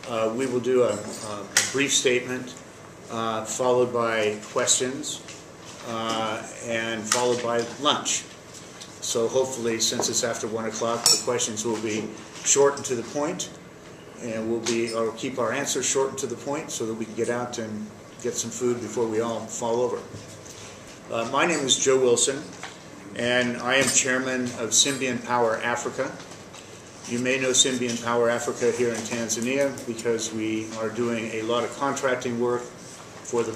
We will do a brief statement followed by questions and followed by lunch. So hopefully, since it's after 1 o'clock, the questions will be short and to the point, and we'll keep our answers short and to the point so that we can get out and get some food before we all fall over. My name is Joe Wilson, and I am chairman of Symbion Power Africa. You may know Symbion Power Africa here in Tanzania because we are doing a lot of contracting work for the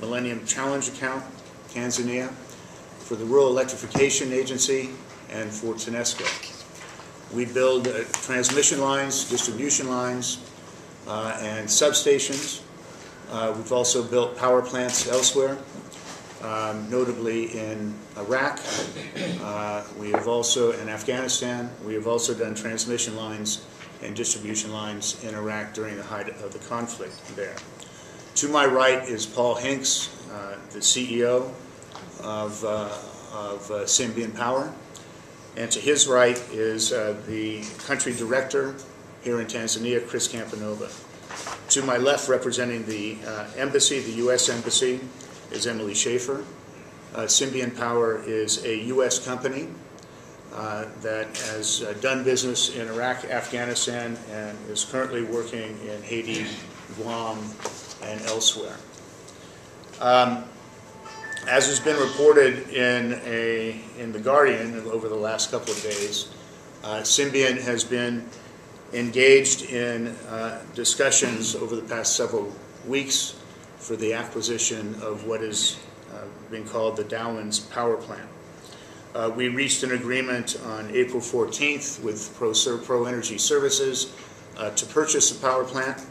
Millennium Challenge account, Tanzania, for the Rural Electrification Agency, and for TANESCO. We build transmission lines, distribution lines, and substations. We've also built power plants elsewhere, notably in Iraq. We have also, in Afghanistan, we have also done transmission lines and distribution lines in Iraq during the height of the conflict there. To my right is Paul Hinks, the CEO of Symbion Power, and to his right is the country director here in Tanzania, Chris Campanova. To my left, representing the embassy, the U.S. Embassy, is Emily Schaefer. Symbion Power is a U.S. company that has done business in Iraq, Afghanistan, and is currently working in Haiti, Guam, and elsewhere. As has been reported in The Guardian over the last couple of days, Symbion has been engaged in discussions over the past several weeks for the acquisition of what is being called the Dowans power plant. We reached an agreement on April 14th with ProEnergy Services to purchase the power plant,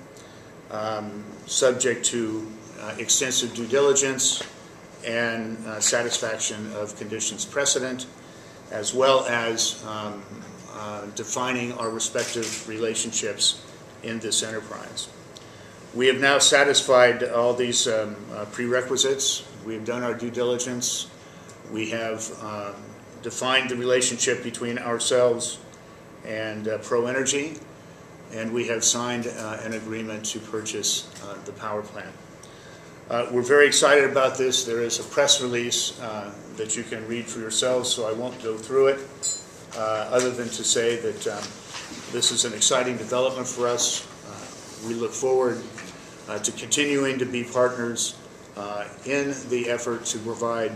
subject to extensive due diligence and satisfaction of conditions precedent, as well as defining our respective relationships in this enterprise. We have now satisfied all these prerequisites. We have done our due diligence. We have defined the relationship between ourselves and ProEnergy, and we have signed an agreement to purchase the power plant. We're very excited about this. There is a press release that you can read for yourselves, so I won't go through it, other than to say that this is an exciting development for us. We look forward to continuing to be partners in the effort to provide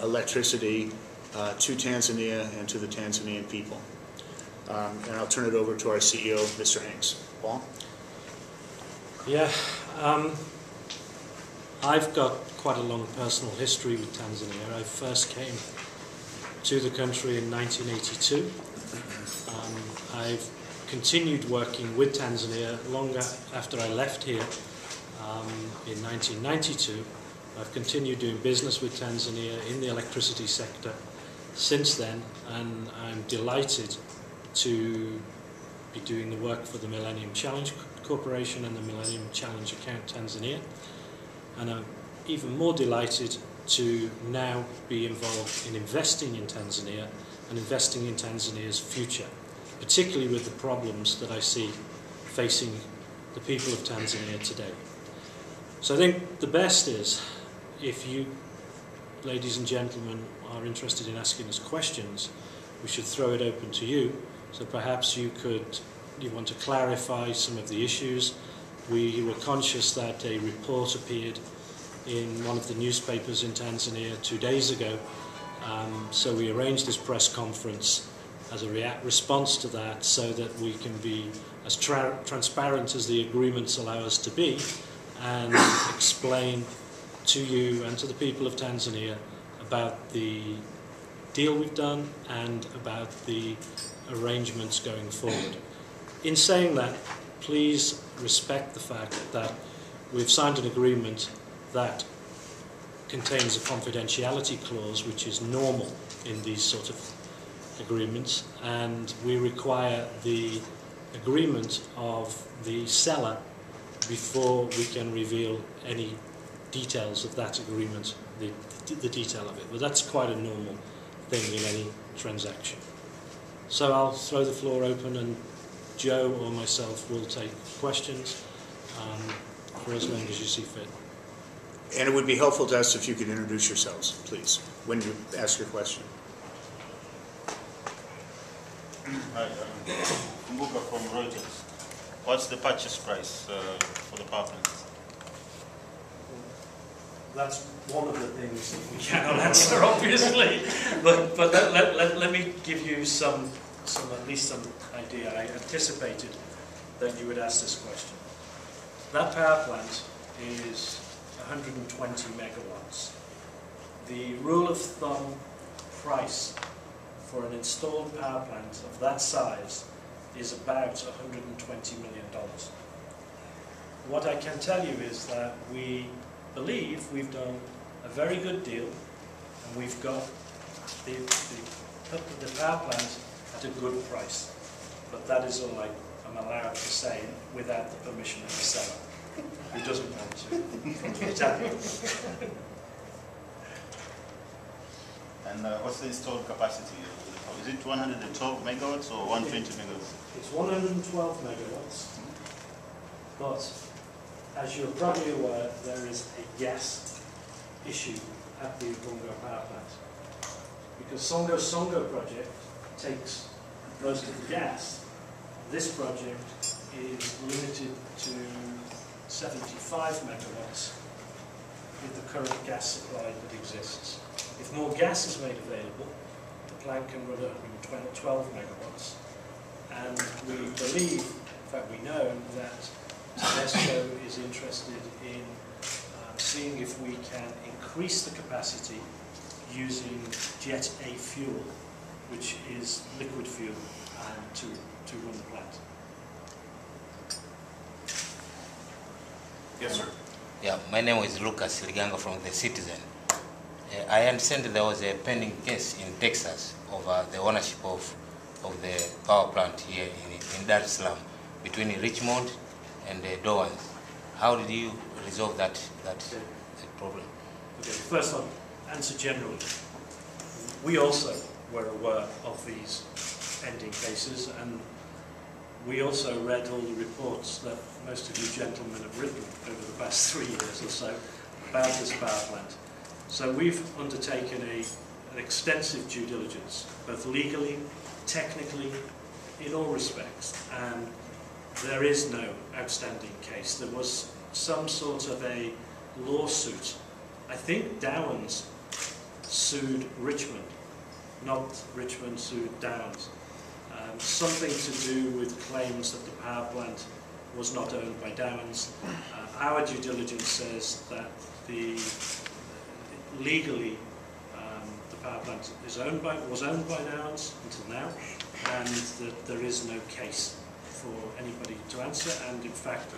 electricity to Tanzania and to the Tanzanian people. And I'll turn it over to our CEO, Mr. Hinks. Paul? Yeah, I've got quite a long personal history with Tanzania. I first came to the country in 1982. I've continued working with Tanzania long after I left here in 1992. I've continued doing business with Tanzania in the electricity sector since then, and I'm delighted to be doing the work for the Millennium Challenge Corporation and the Millennium Challenge Account Tanzania. And I'm even more delighted to now be involved in investing in Tanzania and investing in Tanzania's future, particularly with the problems that I see facing the people of Tanzania today. So I think the best is, if you, ladies and gentlemen, are interested in asking us questions, we should throw it open to you. So perhaps you want to clarify some of the issues. We were conscious that a report appeared in one of the newspapers in Tanzania 2 days ago, so we arranged this press conference as a response to that, so that we can be as transparent as the agreements allow us to be, and explain to you and to the people of Tanzania about the deal we've done and about the arrangements going forward. In saying that, please respect the fact that we've signed an agreement that contains a confidentiality clause, which is normal in these sort of agreements, and we require the agreement of the seller before we can reveal any details of that agreement, the detail of it. But that's quite a normal thing in any transaction. So I'll throw the floor open and Joe or myself will take questions for as long as you see fit. And it would be helpful to us if you could introduce yourselves, please, when you ask your question. Hi, Mbuga from Reuters. What's the purchase price for the power plant? That's one of the things that we cannot answer, obviously. But let me give you some at least some idea. I anticipated that you would ask this question. That power plant is 120 megawatts. The rule of thumb price for an installed power plant of that size is about $120 million. What I can tell you is that we believe we've done a very good deal, and we've got the power plant at a good price. But that is all I'm allowed to say without the permission of the seller, who doesn't want to, from the Italian. And what's the installed capacity? Is it 112 megawatts or 120 megawatts? It's 112 megawatts, but as you're probably aware, there is a gas issue at the Ubungo power plant. Because Songo project takes most of the gas, this project is limited to 75 megawatts with the current gas supply that exists. If more gas is made available, the plant can run at 112 megawatts. And we believe, in fact we know, that TANESCO is interested in seeing if we can increase the capacity using Jet A fuel, which is liquid fuel, to run the plant. Yes, sir. Yeah, my name is Lucas Liganga from The Citizen. I understand there was a pending case in Texas over the ownership of the power plant here in Dar es Salaam between Richmond and Dowans. How did you resolve that problem? Okay, first I'll answer generally. We also were aware of these pending cases, and we also read all the reports that most of you gentlemen have written over the past 3 years or so about this power plant. So we've undertaken an extensive due diligence, both legally, technically, in all respects, and there is no outstanding case. There was some sort of a lawsuit. I think Dowans sued Richmond, not Richmond sued Dowans. Something to do with claims that the power plant was not owned by Dowans. Our due diligence says that legally the power plant was owned by Dowans until now, and that there is no case for anybody to answer. And in fact,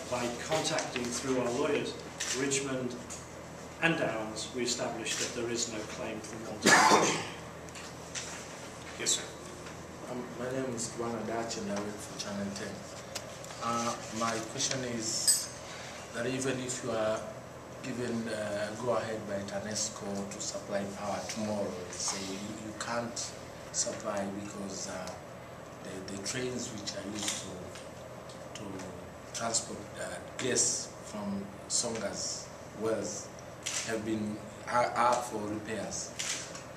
by contacting through our lawyers Richmond and Dowans, we established that there is no claim from one to the other. Yes, sir. My name is Dwan Adachi and I work for Channel 10. My question is that even if you are given go-ahead by TANESCO to supply power tomorrow, say you can't supply because the trains which are used to transport gas from Songa's wells are for repairs.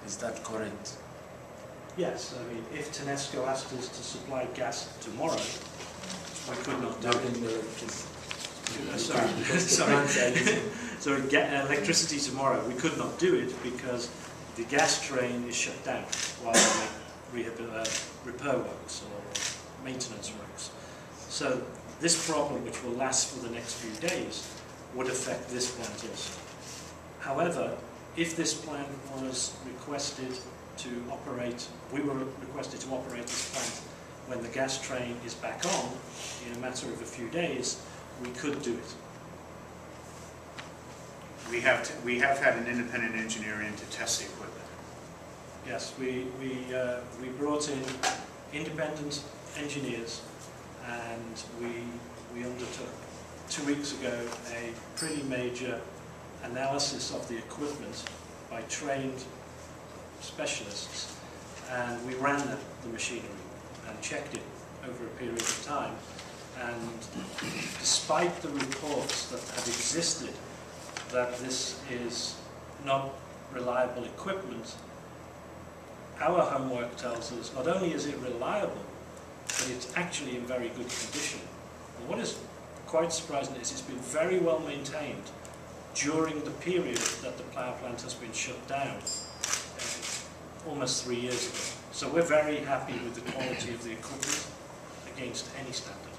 Is that correct? Yes, I mean, if TANESCO asked us to supply gas tomorrow, we could not do it. Sorry, electricity tomorrow, we could not do it because the gas train is shut down while they make repair works or maintenance works. So this problem, which will last for the next few days, would affect this plant also. However, if this plant was requested to operate, we were requested to operate this plant when the gas train is back on in a matter of a few days, we could do it. We have had an independent engineer in to test the equipment. Yes, we brought in independent engineers, and we undertook 2 weeks ago a pretty major analysis of the equipment by trained specialists, and we ran the machinery and checked it over a period of time. And despite the reports that have existed that this is not reliable equipment, our homework tells us not only is it reliable, but it's actually in very good condition. And what is quite surprising is it's been very well maintained during the period that the power plant has been shut down, almost 3 years ago. So we're very happy with the quality of the equipment against any standard.